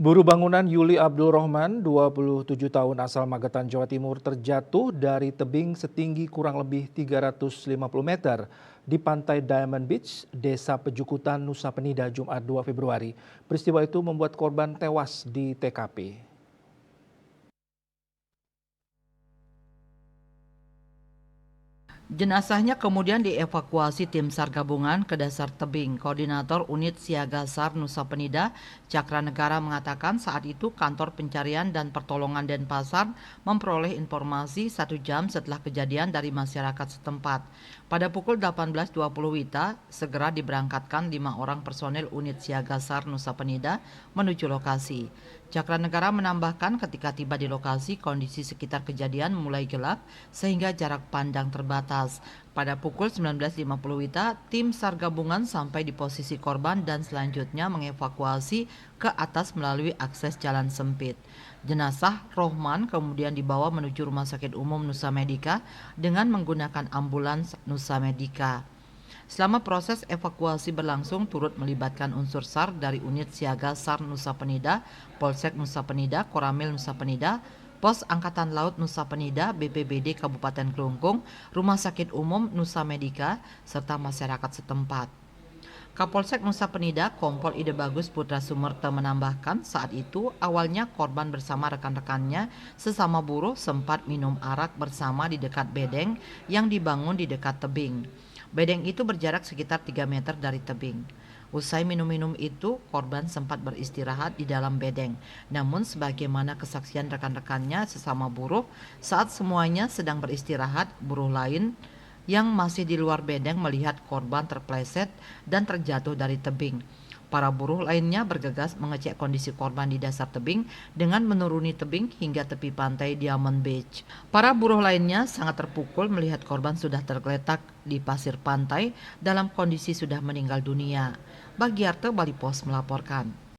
Buruh bangunan Yuli Abdul Rohman, 27 tahun asal Magetan, Jawa Timur, terjatuh dari tebing setinggi kurang lebih 350 meter di pantai Diamond Beach, Desa Pejukutan, Nusa Penida, Jumat 2 Februari. Peristiwa itu membuat korban tewas di TKP. Jenazahnya kemudian dievakuasi tim SAR gabungan ke dasar tebing. Koordinator Unit Siaga SAR Nusa Penida, Cakra Negara mengatakan saat itu kantor pencarian dan pertolongan Denpasar memperoleh informasi 1 jam setelah kejadian dari masyarakat setempat. Pada pukul 18.20 WITA, segera diberangkatkan 5 orang personel Unit Siaga SAR Nusa Penida menuju lokasi. Cakra Negara menambahkan ketika tiba di lokasi, kondisi sekitar kejadian mulai gelap sehingga jarak pandang terbatas. Pada pukul 19.50 WITA, tim SAR gabungan sampai di posisi korban dan selanjutnya mengevakuasi ke atas melalui akses jalan sempit. Jenazah Rohman kemudian dibawa menuju Rumah Sakit Umum Nusa Medika dengan menggunakan ambulans Nusa Medika. Selama proses evakuasi berlangsung turut melibatkan unsur SAR dari unit siaga SAR Nusa Penida, Polsek Nusa Penida, Koramil Nusa Penida, Pos Angkatan Laut Nusa Penida, BPBD Kabupaten Klungkung, Rumah Sakit Umum Nusa Medika, serta masyarakat setempat. Kapolsek Nusa Penida, Kompol Ide Bagus Putra Sumerta menambahkan saat itu awalnya korban bersama rekan-rekannya sesama buruh sempat minum arak bersama di dekat bedeng yang dibangun di dekat tebing. Bedeng itu berjarak sekitar 3 meter dari tebing. Usai minum-minum itu, korban sempat beristirahat di dalam bedeng. Namun sebagaimana kesaksian rekan-rekannya sesama buruh, saat semuanya sedang beristirahat, buruh lain yang masih di luar bedeng melihat korban terpleset dan terjatuh dari tebing. Para buruh lainnya bergegas mengecek kondisi korban di dasar tebing dengan menuruni tebing hingga tepi pantai Diamond Beach. Para buruh lainnya sangat terpukul melihat korban sudah tergeletak di pasir pantai dalam kondisi sudah meninggal dunia. Bagiarte, Bali Pos melaporkan.